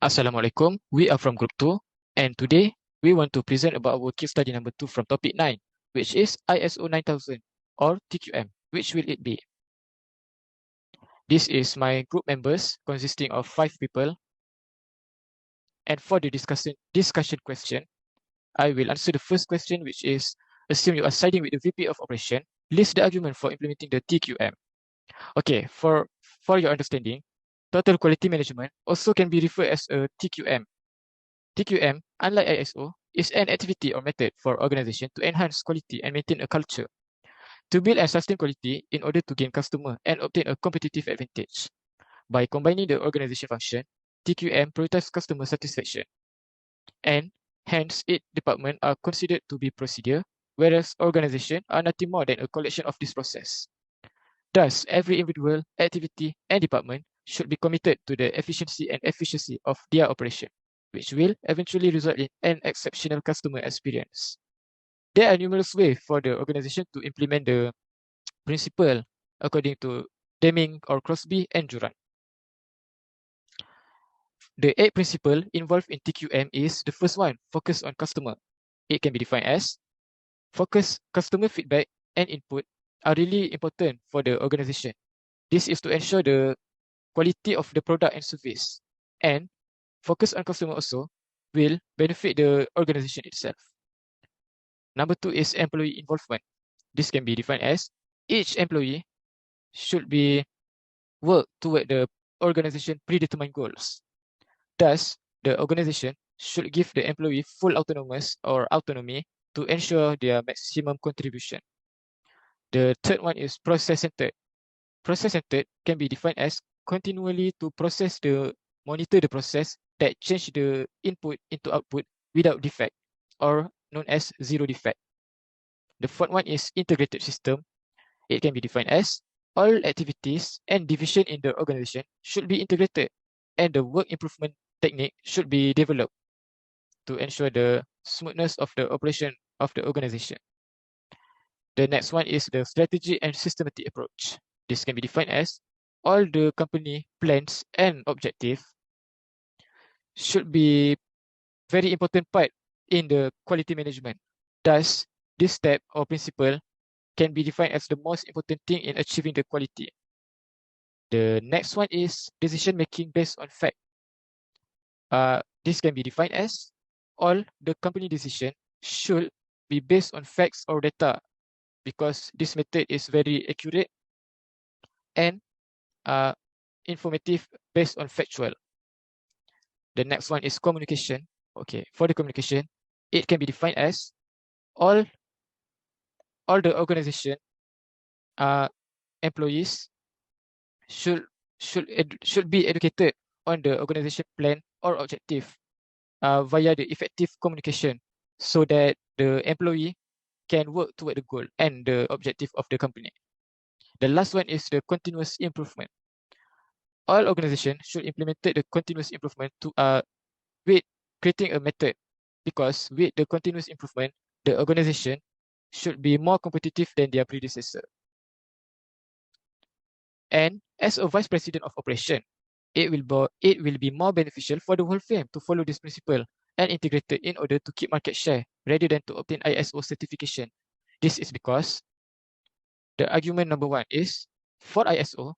Assalamualaikum, we are from Group 2 and today we want to present about our case study number 2 from topic 9, which is ISO 9000 or TQM. Which will it be? This is my group members consisting of 5 people, and for the discussion question, I will answer the first question, which is, assume you are siding with the VP of operation, list the argument for implementing the TQM. Okay, for your understanding, total quality management also can be referred as a TQM. TQM, unlike ISO, is an activity or method for organization to enhance quality and maintain a culture, to build and sustain quality in order to gain customer and obtain a competitive advantage. By combining the organization function, TQM prioritizes customer satisfaction, and hence each department are considered to be procedure, whereas organization are nothing more than a collection of this process. Thus, every individual, activity, and department should be committed to the efficiency and efficacy of their operation, which will eventually result in an exceptional customer experience. There are numerous ways for the organization to implement the principle according to Deming or Crosby and Juran. The 8 principles involved in TQM is the first one, focus on customer. It can be defined as focus customer feedback and input are really important for the organization. This is to ensure the quality of the product and service, and focus on customer also will benefit the organization itself. Number 2 is employee involvement. This can be defined as each employee should be work toward the organization predetermined goals. Thus, the organization should give the employee full autonomy to ensure their maximum contribution. The third one is process-centered. Process-centered can be defined as continually to monitor the process that change the input into output without defect, or known as zero defect. The fourth one is integrated system. It can be defined as all activities and division in the organization should be integrated, and the work improvement technique should be developed to ensure the smoothness of the operation of the organization. The next one is the strategy and systematic approach. This can be defined as all the company plans and objective should be very important part in the quality management. Thus, this step or principle can be defined as the most important thing in achieving the quality. The next one is decision making based on fact. This can be defined as all the company decision should be based on facts or data, because this method is very accurate and informative based on factual. The next one is communication. Okay, for the communication, it can be defined as all the organization employees should be educated on the organization plan or objective via the effective communication, so that the employee can work toward the goal and the objective of the company. The last one is the continuous improvement. All organizations should implement the continuous improvement with creating a method, because with the continuous improvement, the organization should be more competitive than their predecessor. And as a vice president of operation, it will be more beneficial for the whole firm to follow this principle and integrate it in order to keep market share rather than to obtain ISO certification. This is because the argument number 1 is, for ISO,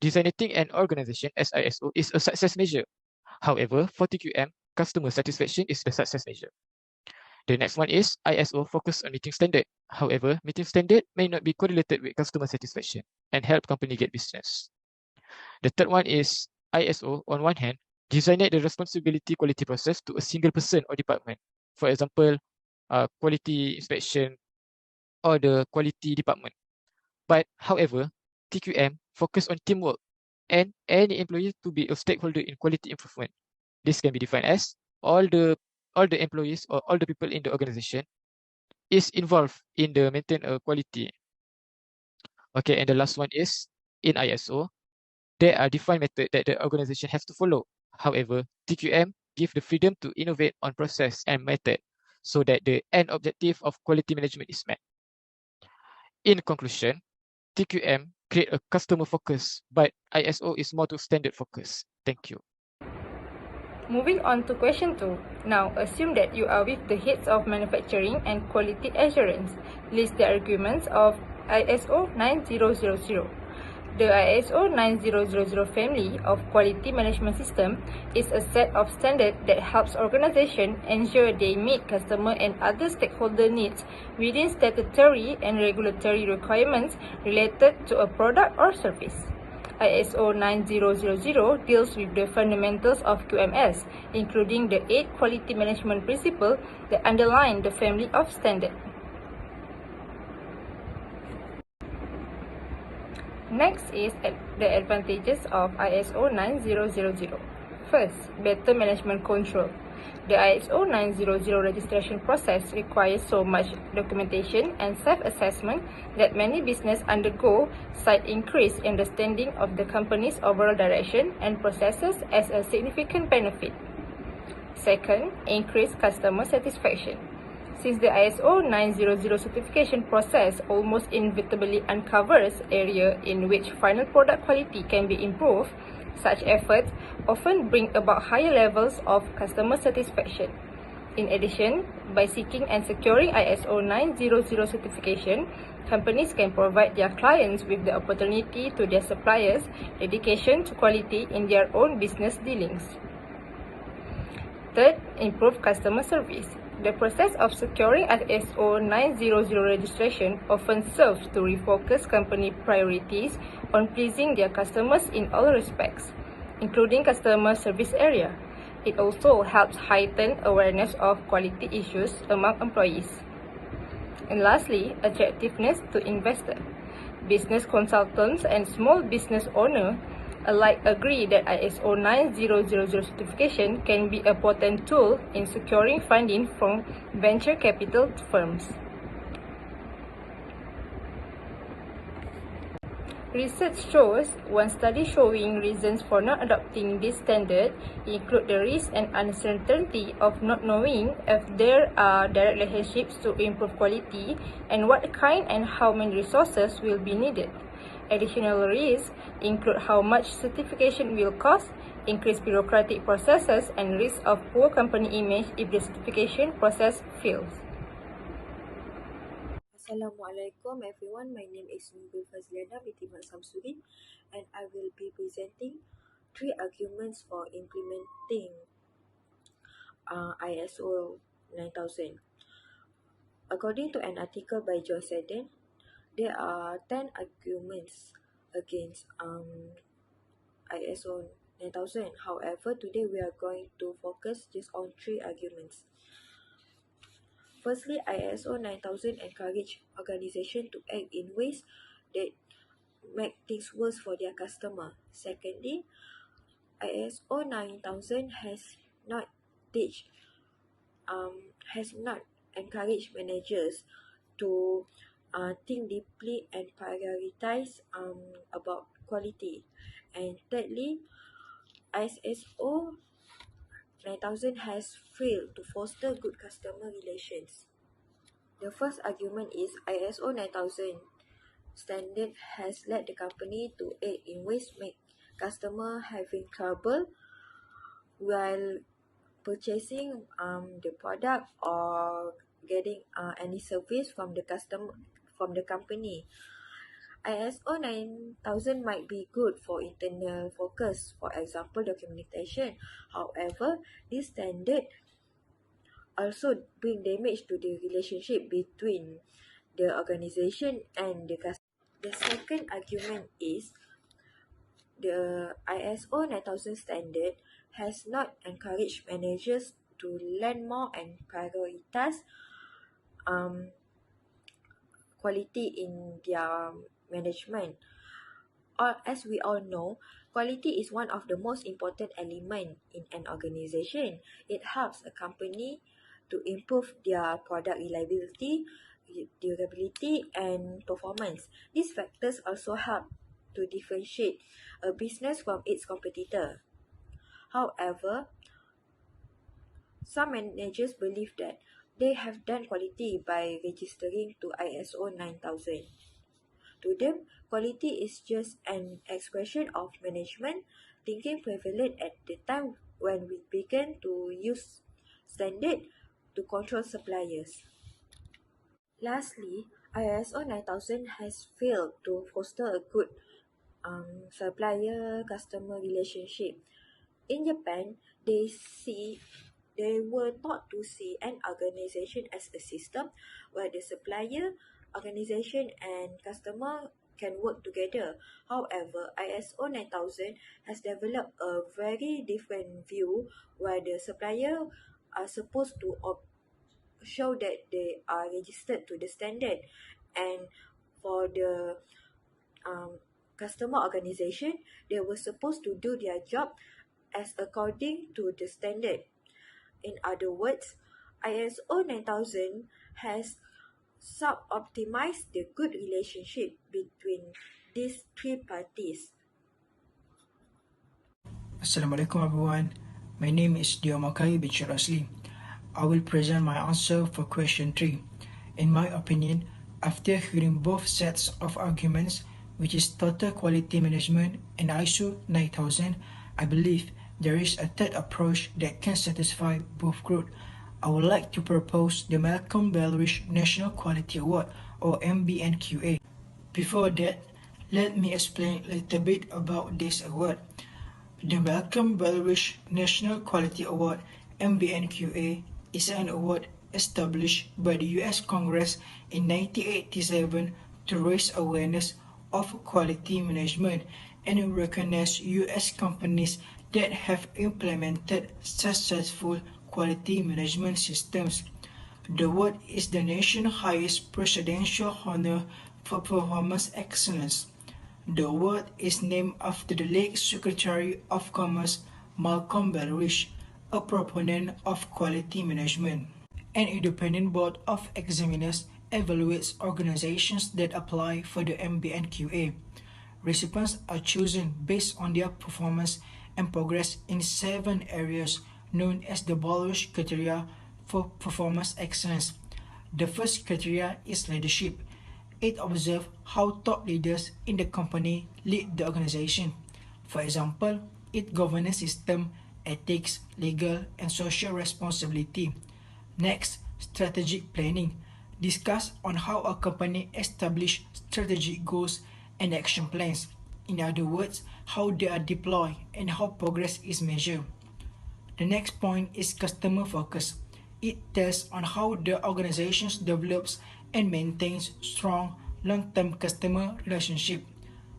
designating an organization as ISO is a success measure. However, for TQM, customer satisfaction is the success measure. The next one is ISO focus on meeting standard. However, meeting standard may not be correlated with customer satisfaction and help company get business. The third one is ISO, on one hand, designate the responsibility quality process to a single person or department. For example, quality inspection or the quality department. But however, TQM focus on teamwork and any employee to be a stakeholder in quality improvement. This can be defined as all the employees or all the people in the organization is involved in the maintain quality. Okay, and the last one is, in ISO, there are defined methods that the organization has to follow. However, TQM gives the freedom to innovate on process and method so that the end objective of quality management is met. In conclusion, TQM create a customer focus, but ISO is more to standard focus. Thank you. Moving on to question 2. Now, assume that you are with the heads of manufacturing and quality assurance. List the arguments of ISO 9000. The ISO 9000 family of quality management system is a set of standards that helps organizations ensure they meet customer and other stakeholder needs within statutory and regulatory requirements related to a product or service. ISO 9000 deals with the fundamentals of QMS, including the 8 quality management principles that underline the family of standards. Next is the advantages of ISO 9000. First, better management control. The ISO 900 registration process requires so much documentation and self-assessment that many businesses undergo, cite increased understanding of the company's overall direction and processes as a significant benefit. Second, increased customer satisfaction. Since the ISO 900 certification process almost inevitably uncovers areas in which final product quality can be improved, such efforts often bring about higher levels of customer satisfaction. In addition, by seeking and securing ISO 900 certification, companies can provide their clients with the opportunity to their suppliers' dedication to quality in their own business dealings. Third, improve customer service. The process of securing ISO 900 registration often serves to refocus company priorities on pleasing their customers in all respects, including customer service area. It also helps heighten awareness of quality issues among employees. And lastly, attractiveness to investors. Business consultants and small business owners alike agree that ISO 9000 certification can be a potent tool in securing funding from venture capital firms. Research shows one study showing reasons for not adopting this standard include the risk and uncertainty of not knowing if there are direct relationships to improve quality and what kind and how many resources will be needed. Additional risks include how much certification will cost, increased bureaucratic processes, and risk of poor company image if the certification process fails. Assalamualaikum everyone, my name is Nubul Fazliana binti Mat Samsudin and I will be presenting 3 arguments for implementing ISO 9000. According to an article by Joe Seddon, there are 10 arguments against ISO 9000. However, today we are going to focus just on 3 arguments. Firstly, ISO 9000 encourage organizations to act in ways that make things worse for their customer. Secondly, ISO 9000 teach has not encouraged managers to think deeply and prioritize about quality. And thirdly, ISO 9000 has failed to foster good customer relations. The first argument is ISO 9000 standard has led the company to act in ways make customer having trouble while purchasing the product or getting any service from the company. ISO 9000 might be good for internal focus, for example documentation. However, this standard also bring damage to the relationship between the organization and the customer. The second argument is the ISO 9000 standard has not encouraged managers to learn more and prioritize quality in their management. As we all know, quality is one of the most important elements in an organization. It helps a company to improve their product reliability, durability, and performance. These factors also help to differentiate a business from its competitor. However, some managers believe that they have done quality by registering to ISO 9000. To them, quality is just an expression of management thinking prevalent at the time when we began to use standard to control suppliers. Lastly, ISO 9000 has failed to foster a good supplier-customer relationship. In Japan, they were taught to see an organization as a system where the supplier, organization, and customer can work together. However, ISO 9000 has developed a very different view where the supplier are supposed to show that they are registered to the standard, and for the um, customer organization, they were supposed to do their job as according to the standard. In other words, ISO 9000 has sub-optimized the good relationship between these three parties. Assalamualaikum everyone. My name is Diomakai bin Shirasli. I will present my answer for question 3. In my opinion, after hearing both sets of arguments, which is total quality management and ISO 9000, I believe there is a third approach that can satisfy both groups. I would like to propose the Malcolm Baldrige National Quality Award or MBNQA. Before that, let me explain a little bit about this award. The Malcolm Baldrige National Quality Award (MBNQA) is an award established by the U.S. Congress in 1987 to raise awareness of quality management and recognize U.S. companies that have implemented successful quality management systems. The award is the nation's highest presidential honor for performance excellence. The award is named after the late Secretary of Commerce Malcolm Baldrige, a proponent of quality management. An independent board of examiners evaluates organizations that apply for the MBNQA. Recipients are chosen based on their performance and progress in 7 areas known as the Baldrige criteria for performance excellence. The first criteria is leadership. It observes how top leaders in the company lead the organization. For example, its governance system, ethics, legal, and social responsibility. Next, strategic planning. Discuss on how a company establish strategic goals and action plans. In other words, how they are deployed and how progress is measured. The next point is customer focus. It tells on how the organization develops and maintains strong long-term customer relationship.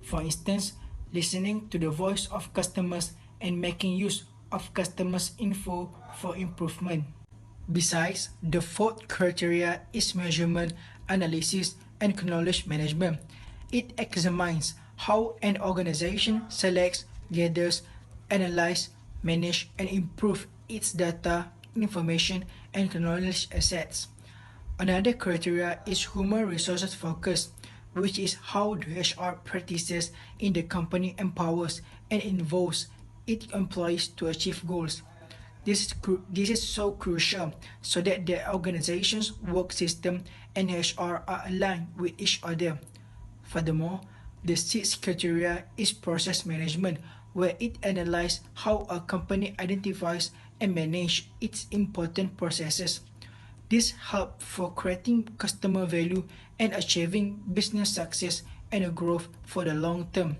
For instance, listening to the voice of customers and making use of customers' info for improvement. Besides, the fourth criteria is measurement, analysis, and knowledge management. It examines how an organization selects, gathers, analyzes, manages, and improves its data, information, and knowledge assets. Another criteria is human resources focus, which is how the HR practices in the company empowers and involves its employees to achieve goals. This is so crucial so that the organization's work system and HR are aligned with each other. Furthermore, the sixth criteria is process management, where it analyzes how a company identifies and manages its important processes. This helps for creating customer value and achieving business success and growth for the long term.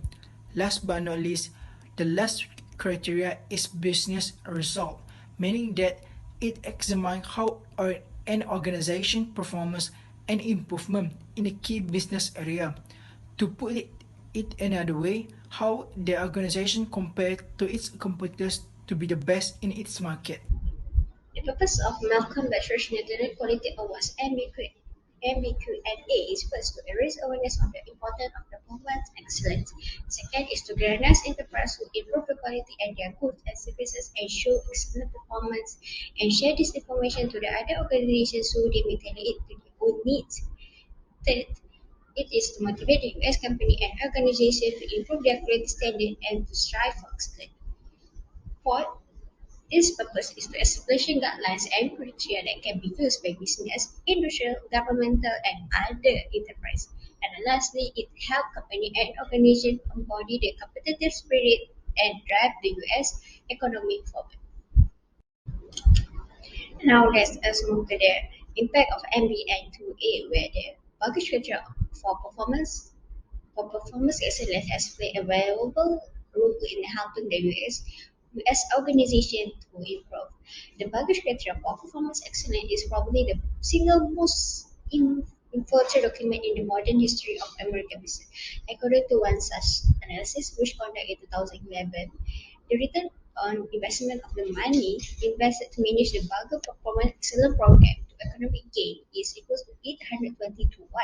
Last but not least, the last criteria is business result, meaning that it examines how an organization performs and improvement in a key business area. To put it another way, how the organization compared to its competitors to be the best in its market. The purpose of Malcolm Baldrige National Quality Awards (MBQNA) is first to raise awareness of the importance of performance excellence. Second is to galvanize enterprises who improve the quality of their goods and services and show excellent performance, and share this information to the other organizations so they may tailor it to their own needs. Third, it is to motivate the US company and organizations to improve their quality standard and to strive for excellence. Fourth, this purpose is to establish guidelines and criteria that can be used by business, industrial, governmental, and other enterprises. And lastly, it helps companies and organizations embody the competitive spirit and drive the US economy forward. Now let's move to the impact of MBN2A, where the baggage culture for performance excellence has played a valuable role in helping the US organization to improve. The baggage criteria for performance excellence is probably the single most important document in the modern history of American business. According to one such analysis, which conducted in 2011, the return on investment of the money invested to manage the Bagger Performance Excellence Program to economic gain is equal to 820 to 1.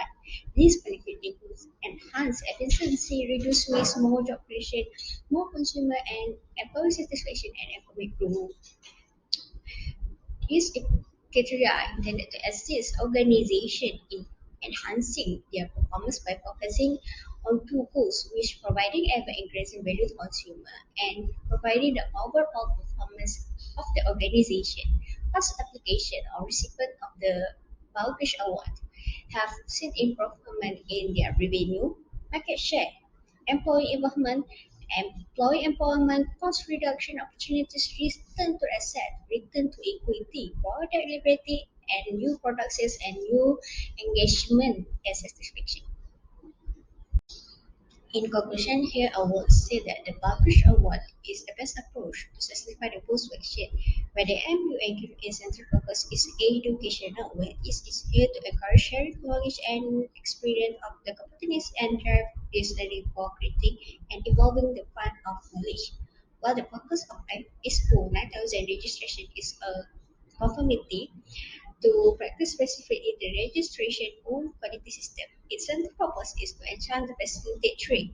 This benefit includes enhanced efficiency, reduced waste, more job creation, more consumer and employee satisfaction, and economic growth. These criteria are intended to assist organizations in enhancing their performance by focusing on two goals, which providing ever increasing value to consumer and providing the overall performance of the organization. Past application or recipient of the Balkish Award have seen improvement in their revenue, market share, employee employment, cost reduction opportunities, return to asset, return to equity, product liberty, and new product sales and new engagement as satisfaction. In conclusion, here I would say that the Publish Award is the best approach to satisfy the post-action, where the MUA and central focus is educational, where it is here to encourage sharing knowledge and experience of the companies and drive this learning for creating and evolving the fund of knowledge. While the purpose of ISO 9000 registration is a conformity to practice specifically the registration own quality system. Its central purpose is to enhance the facilitate trade,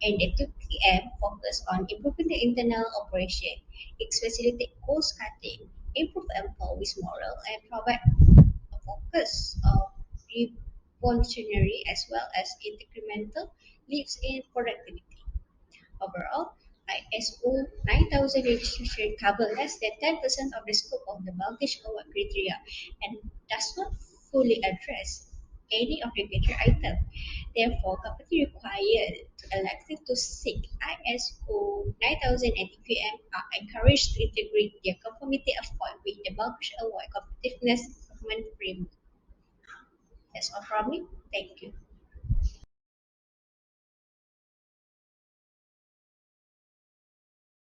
and the 2PM focus on improving the internal operation. It facilitates cost cutting, improve employees' morale, and provide a focus of revolutionary as well as incremental leaps in productivity. Overall, ISO 9000 registration covers less than 10% of the scope of the Baltic Award criteria and does not fully address any of the criteria items. Therefore, companies required to elected to seek ISO 9000 and EQM are encouraged to integrate their conformity effort with the Baltic Award competitiveness government framework. That's all from me. Thank you.